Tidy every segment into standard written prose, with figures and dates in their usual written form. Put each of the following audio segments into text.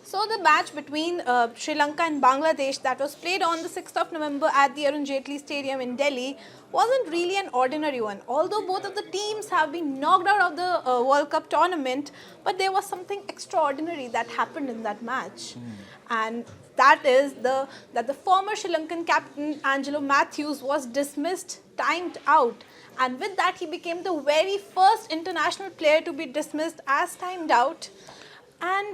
So the match between Sri Lanka and Bangladesh that was played on the 6th of November at the Arun Jaitley Stadium in Delhi wasn't really an ordinary one. Although both of the teams have been knocked out of the World Cup tournament, but there was something extraordinary that happened in that match. And that is that the former Sri Lankan captain Angelo Mathews was dismissed, timed out. And with that, he became the very first international player to be dismissed as timed out. And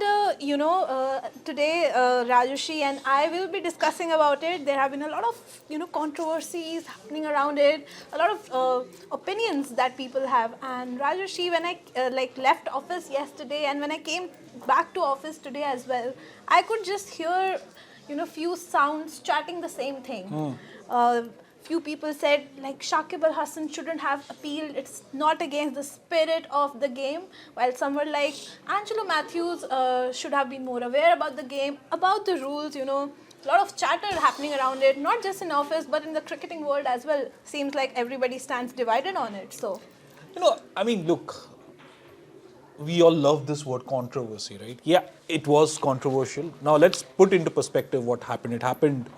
today Rajushi and I will be discussing about it. There have been a lot of controversies happening around it, a lot of opinions that people have. And Rajushi, when I left office yesterday and when I came back to office today as well, I could just hear few sounds chatting the same thing. Few people said like Shakib Al Hasan shouldn't have appealed, it's not against the spirit of the game, while some were like Angelo Mathews should have been more aware about the game, about the rules, a lot of chatter happening around it, not just in office but in the cricketing world as well. Seems like everybody stands divided on it. So look, we all love this word controversy, right? Yeah, it was controversial. Now let's put into perspective what happened. It happened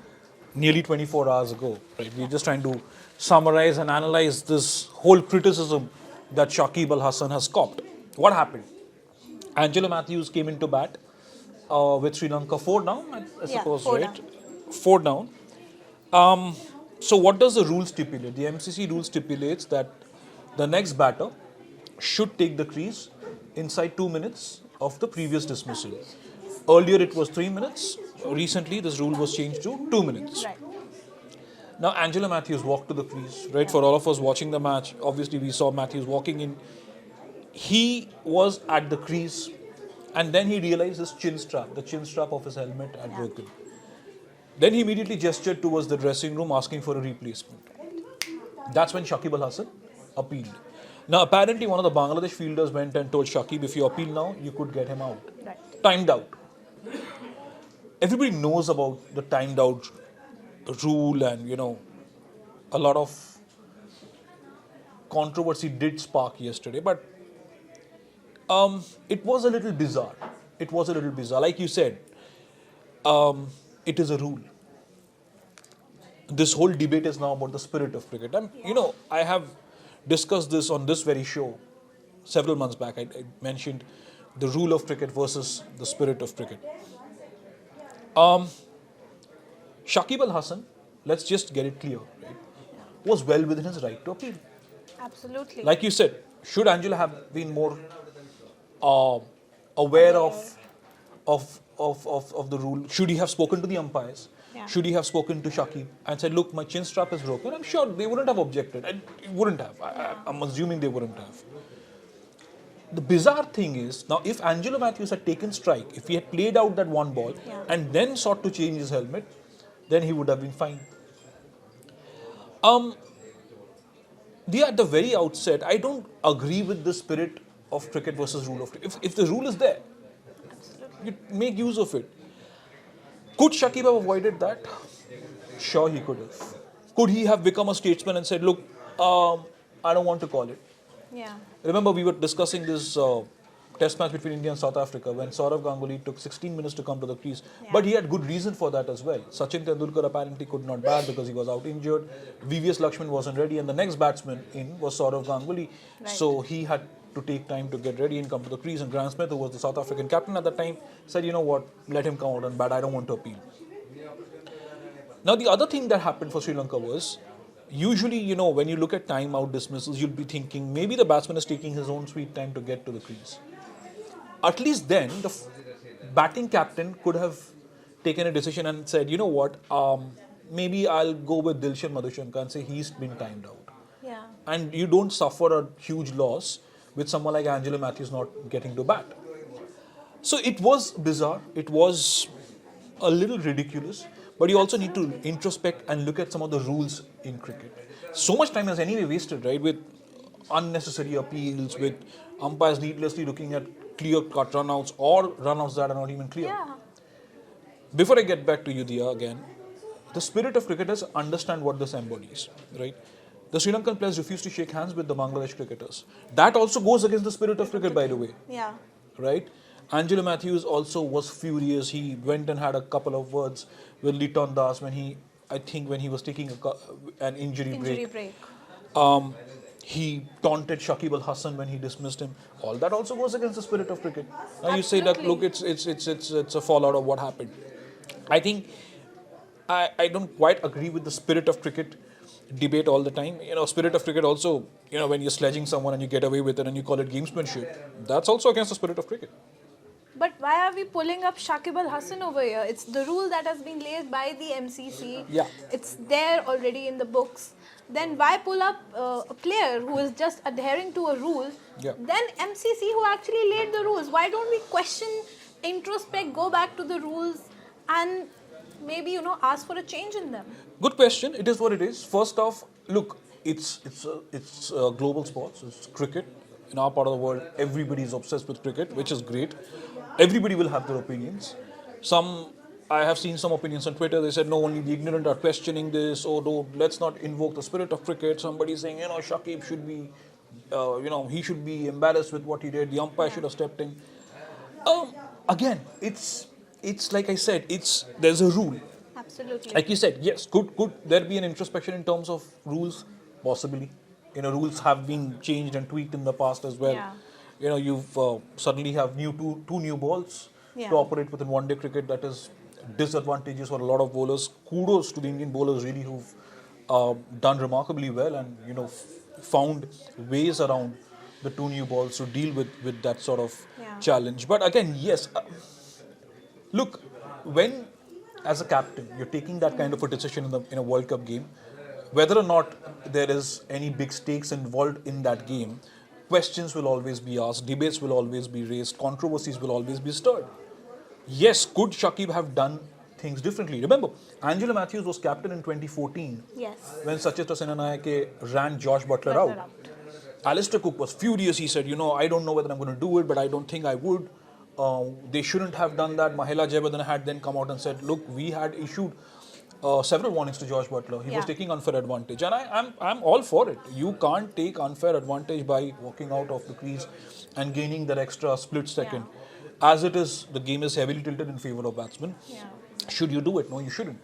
nearly 24 hours ago, right? We're just trying to summarize and analyze this whole criticism that Shakib Al Hasan has copped. What happened? Angelo Mathews came into bat with Sri Lanka 4 down, I suppose, 4 right? down. 4 down. So what does the rule stipulate? The MCC rule stipulates that the next batter should take the crease inside 2 minutes of the previous dismissal. Earlier it was 3 minutes. Recently this rule was changed to 2 minutes. right. Now Angelo Mathews walked to the crease, right? For all of us watching the match, obviously we saw Mathews walking in. He was at the crease and then he realized his the chin strap of his helmet had broken. Then he immediately gestured towards the dressing room asking for a replacement. That's when Shakib Al Hasan appealed. Now apparently one of the Bangladesh fielders went and told Shakib, if you appeal now, you could get him out. Right. Timed out. Everybody knows about the timed out rule and, a lot of controversy did spark yesterday. But it was a little bizarre. Like you said, it is a rule. This whole debate is now about the spirit of cricket. And, I have discussed this on this very show several months back. I mentioned the rule of cricket versus the spirit of cricket. Shakib Al Hasan, let's just get it clear, right, was well within his right to appeal. Absolutely. Like you said, should Angelo have been more aware of the rule? Should he have spoken to the umpires? Yeah. Should he have spoken to Shakib and said, look, my chin strap is broken? I'm sure they wouldn't have objected. I'm assuming they wouldn't have. The bizarre thing is, now if Angelo Mathews had taken strike, if he had played out that one ball and then sought to change his helmet, then he would have been fine. At the very outset, I don't agree with the spirit of cricket versus rule of cricket. If the rule is there, you make use of it. Could Shakib have avoided that? Sure, he could have. Could he have become a statesman and said, look, I don't want to call it? Yeah. Remember, we were discussing this test match between India and South Africa when Saurav Ganguly took 16 minutes to come to the crease. Yeah. But he had good reason for that as well. Sachin Tendulkar apparently could not bat because he was out injured. VVS Lakshman wasn't ready and the next batsman in was Saurav Ganguly. Right. So he had to take time to get ready and come to the crease. And Graham Smith, who was the South African captain at the time, said, you know what, let him come out and bat. I don't want to appeal. Now, the other thing that happened for Sri Lanka was, usually, when you look at time-out dismissals, you'll be thinking maybe the batsman is taking his own sweet time to get to the crease. At least then, the batting captain could have taken a decision and said, you know what, maybe I'll go with Dilshan Madhushanka and say he's been timed out. Yeah. And you don't suffer a huge loss with someone like Angelo Mathews not getting to bat. So it was bizarre, it was a little ridiculous. But you also need to introspect and look at some of the rules in cricket. So much time is anyway wasted, right, with unnecessary appeals, with umpires needlessly looking at clear-cut runouts or runouts that are not even clear. Yeah. Before I get back to you, Diya, again, the spirit of cricketers understand what this embodies, right? The Sri Lankan players refused to shake hands with the Bangladesh cricketers. That also goes against the spirit of cricket, by the way. Yeah. Right? Angelo Mathews also was furious. He went and had a couple of words with Liton Das when he was taking an injury break. Um, he taunted Shakib Al Hasan when he dismissed him. All that also goes against the spirit of cricket. Now you say that, look, it's a fallout of what happened. I think I don't quite agree with the spirit of cricket debate all the time. Spirit of cricket also, when you're sledging someone and you get away with it and you call it gamesmanship, that's also against the spirit of cricket. But why are we pulling up Shakib Al Hasan over here? It's the rule that has been laid by the MCC. Yeah. It's there already in the books. Then why pull up a player who is just adhering to a rule? Yeah. Then MCC who actually laid the rules. Why don't we question, introspect, go back to the rules and maybe, ask for a change in them? Good question. It is what it is. First off, look, it's global sports. It's cricket. In our part of the world, everybody is obsessed with cricket, which is great. Everybody will have their opinions. I have seen some opinions on Twitter. They said, no, only the ignorant are questioning this. Or no, let's not invoke the spirit of cricket. Somebody saying, Shakib should be, he should be embarrassed with what he did. The umpire should have stepped in. Again, it's like I said, there's a rule. Absolutely. Like you said, yes, could there be an introspection in terms of rules? Possibly. Rules have been changed and tweaked in the past as well. Yeah. You've suddenly have two new balls to operate within one-day cricket. That is disadvantageous for a lot of bowlers. Kudos to the Indian bowlers really who've done remarkably well and found ways around the two new balls to deal with that sort of challenge. But again, yes, look, when as a captain you're taking that kind of a decision in a World Cup game, whether or not there is any big stakes involved in that game, questions will always be asked, debates will always be raised, controversies will always be stirred. Yes, could Shakib have done things differently? Remember, Angelo Mathews was captain in 2014 when Sachitra Senanayake ran Josh Butler out. Alistair Cook was furious. He said, I don't know whether I'm going to do it, but I don't think I would. They shouldn't have done that. Mahela Jayabardhan had then come out and said, look, we had issued several warnings to Josh Butler. He was taking unfair advantage. And I'm all for it. You can't take unfair advantage by walking out of the crease and gaining that extra split second. As it is, the game is heavily tilted in favor of batsmen. Should you do it? No, you shouldn't.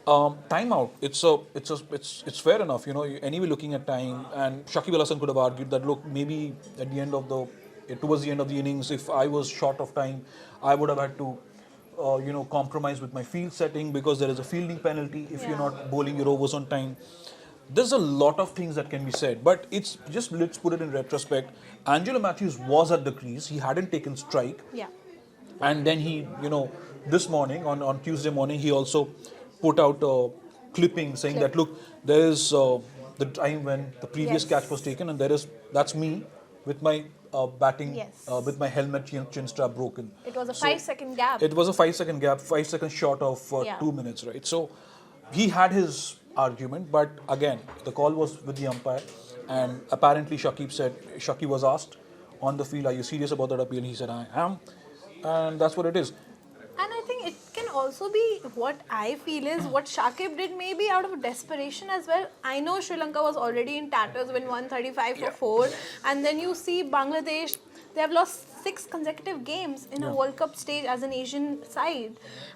Timeout. It's fair enough. Anyway, looking at time, and Shakib Al Hasan could have argued that, look, maybe at the end of towards the end of the innings, if I was short of time, I would have had to compromise with my field setting because there is a fielding penalty if you're not bowling your overs on time. There's a lot of things that can be said, but it's just, let's put it in retrospect. Angelo Mathews was at the crease. He hadn't taken strike. And then he, this morning, on Tuesday morning, he also put out a clipping saying that, look, there is the time when the previous catch was taken and that's me with my batting, with my helmet chin strap broken. It was a 5-second gap. It was a 5-second gap, 5 seconds short of 2 minutes, right? So he had his argument, but again, the call was with the umpire, and apparently Shakib was asked on the field, are you serious about that appeal? He said, I am, and that's what it is. And I think it can also be, what I feel is what Shakib did maybe out of desperation as well. I know Sri Lanka was already in tatters when 135 for 4, and then you see Bangladesh, they have lost 6 consecutive games in a World Cup stage as an Asian side.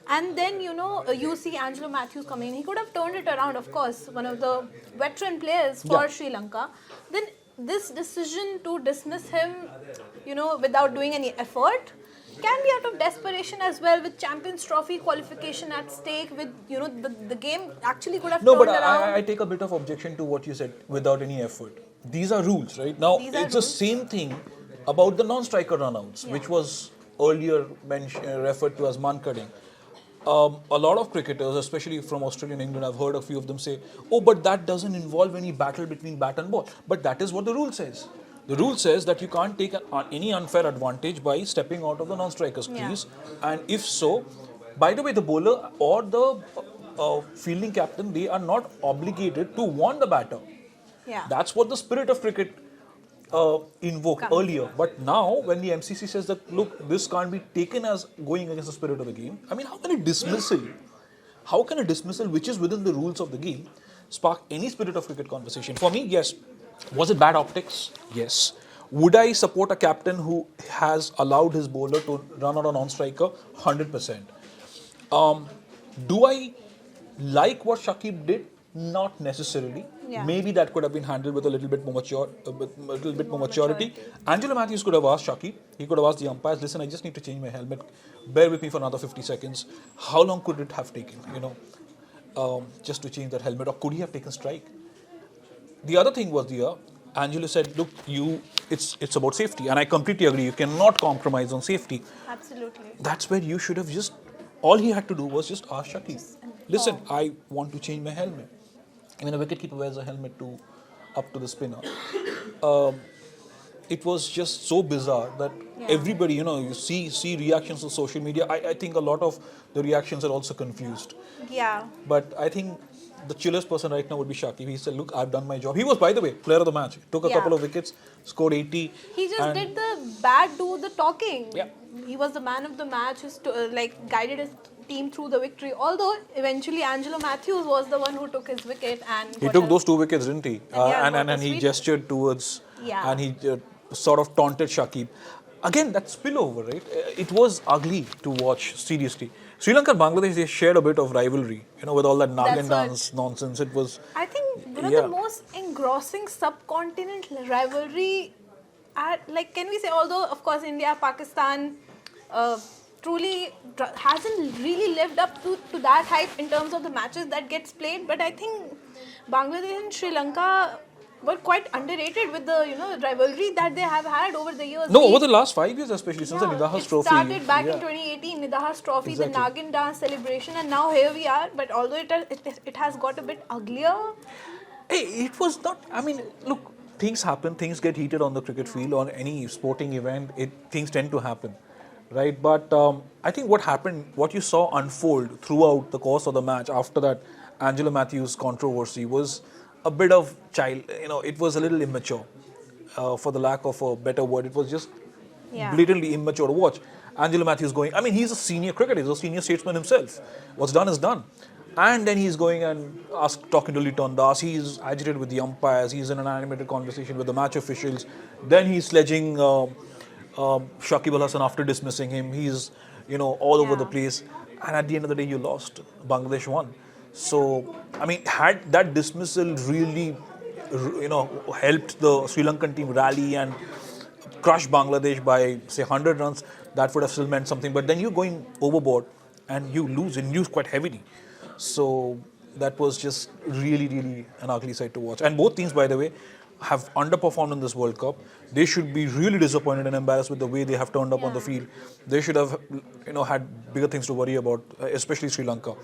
And then, you see Angelo Mathews coming in. He could have turned it around, of course, one of the veteran players for Sri Lanka. Then this decision to dismiss him, without doing any effort, can be out of desperation as well, with Champions Trophy qualification at stake, with, the game actually could have turned around. No, but I take a bit of objection to what you said, without any effort. These are rules, right? Now, it's the same thing about the non-striker runouts, which was earlier referred to as man-cutting. A lot of cricketers, especially from Australia and England, I've heard a few of them say, oh, but that doesn't involve any battle between bat and ball. But that is what the rule says. The rule says that you can't take any unfair advantage by stepping out of the non-striker's crease. And if so, by the way, the bowler or the fielding captain, they are not obligated to warn the batter. That's what the spirit of cricket invoked earlier. But now, when the MCC says that, look, this can't be taken as going against the spirit of the game, I mean, how can a dismissal, which is within the rules of the game, spark any spirit of cricket conversation? For me, yes. Was it bad optics? Yes. Would I support a captain who has allowed his bowler to run out a non-striker? 100%. Do I like what Shakib did? Not necessarily. Yeah. Maybe that could have been handled with a little bit more maturity. Angelo Mathews could have asked Shakib. He could have asked the umpires, "Listen, I just need to change my helmet. Bear with me for another 50 seconds." How long could it have taken? Just to change that helmet, or could he have taken strike? The other thing was Angelo said, "Look, it's about safety," and I completely agree. You cannot compromise on safety. Absolutely. That's where you should have all he had to do was just ask Shakib, "Listen, I want to change my helmet." I mean, a wicketkeeper wears a helmet up to the spinner. It was just so bizarre that everybody, you see reactions on social media. I think a lot of the reactions are also confused. Yeah. But I think the chillest person right now would be Shakib. He said, "Look, I've done my job." He was, by the way, player of the match. Took a couple of wickets, scored 80. He just did the bad do the talking. Yeah. He was the man of the match, guided his team through the victory. Although eventually Angelo Mathews was the one who took his wicket and he took those 2 wickets, didn't he? And he gestured towards, and he sort of taunted Shakib. Again, that spillover, right? It was ugly to watch, seriously. Sri Lanka and Bangladesh, they shared a bit of rivalry, with all that Nagan dance nonsense. It was... I think one of the most engrossing subcontinent rivalry, can we say, although, of course, India, Pakistan truly hasn't really lived up to that hype in terms of the matches that gets played, but I think Bangladesh and Sri Lanka were quite underrated with the rivalry that they have had over the years. No, over the last 5 years, especially since the Nidahas Trophy. It started back in 2018, Nidahas Trophy, exactly. The Nagin dance celebration, and now here we are. But although it has got a bit uglier. Hey, it was not. I mean, look, things happen. Things get heated on the cricket field, on any sporting event. Things tend to happen, right? But I think what happened, what you saw unfold throughout the course of the match after that Angelo Mathews controversy was a bit of it was a little immature, for the lack of a better word. It was just blatantly immature to watch. Angelo Mathews going, I mean, he's a senior cricketer, he's a senior statesman himself. What's done is done. And then he's going and talking to Liton Das, he's agitated with the umpires, he's in an animated conversation with the match officials. Then he's sledging Shakib Al Hasan after dismissing him. He's, all over the place. And at the end of the day, you lost. Bangladesh won. So, I mean, had that dismissal really, helped the Sri Lankan team rally and crush Bangladesh by, say, 100 runs, that would have still meant something. But then you're going overboard and you lose quite heavily. So, that was just really, really an ugly sight to watch. And both teams, by the way, have underperformed in this World Cup. They should be really disappointed and embarrassed with the way they have turned up on the field. They should have, had bigger things to worry about, especially Sri Lanka.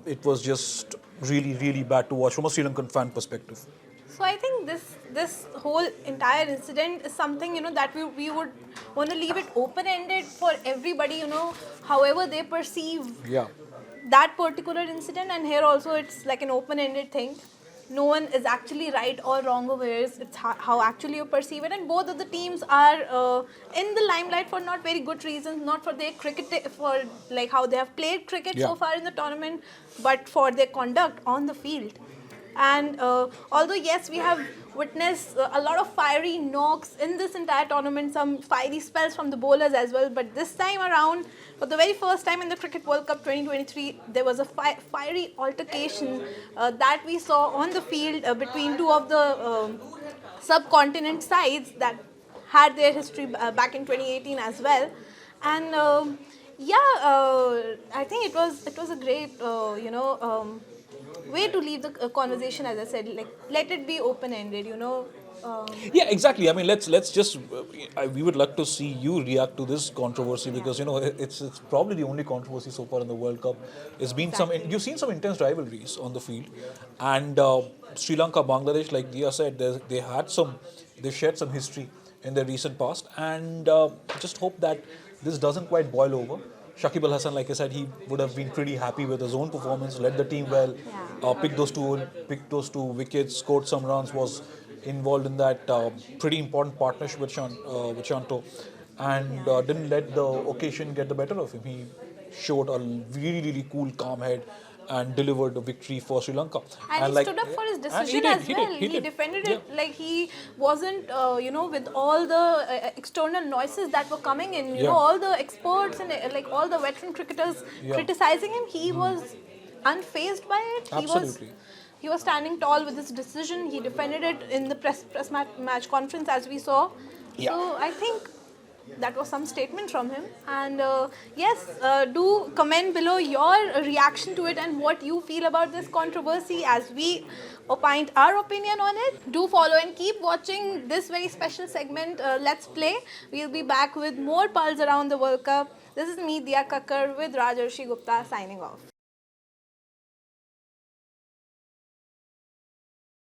It was just really, really bad to watch from a Sri Lankan fan perspective. So I think this whole entire incident is something that we would want to leave it open-ended for everybody, however they perceive that particular incident. And here also it's like an open-ended thing. No one is actually right or wrong over here. It's how actually you perceive it. And both of the teams are in the limelight for not very good reasons, not for their cricket, for like how they have played cricket so far in the tournament, but for their conduct on the field. And although, yes, we have witnessed a lot of fiery knocks in this entire tournament, some fiery spells from the bowlers as well, but this time around, for the very first time in the Cricket World Cup 2023, there was a fiery altercation that we saw on the field between two of the subcontinent sides that had their history back in 2018 as well. And I think it was a great, way to leave the conversation, as I said, like let it be open-ended, Yeah, exactly. I mean, let's just. We would like to see you react to this controversy because it's probably the only controversy so far in the World Cup. It's been you've seen some intense rivalries on the field, and Sri Lanka, Bangladesh, like Dia said, they shared some history in their recent past, and just hope that this doesn't quite boil over. Shakib Al Hasan, like I said, he would have been pretty happy with his own performance, led the team well, picked those two wickets, scored some runs, was involved in that pretty important partnership with Shanto, and didn't let the occasion get the better of him. He showed a really, really cool, calm head, and delivered a victory for Sri Lanka. And he stood up for his and decision did, as well. He did. Defended Yeah. it like he wasn't, with all the external noises that were coming in. You Yeah. know, all the experts and like all the veteran cricketers Yeah. criticizing him. He was unfazed by it. Absolutely. He was standing tall with his decision. He defended it in the press match conference, as we saw. Yeah. So I think that was some statement from him. And yes, do comment below your reaction to it and what you feel about this controversy as we opined our opinion on it. Do follow and keep watching this very special segment, Let's Play. We'll be back with more pulse around the World Cup. This is me, Diya Kakkar, with Rajarshi Gupta signing off.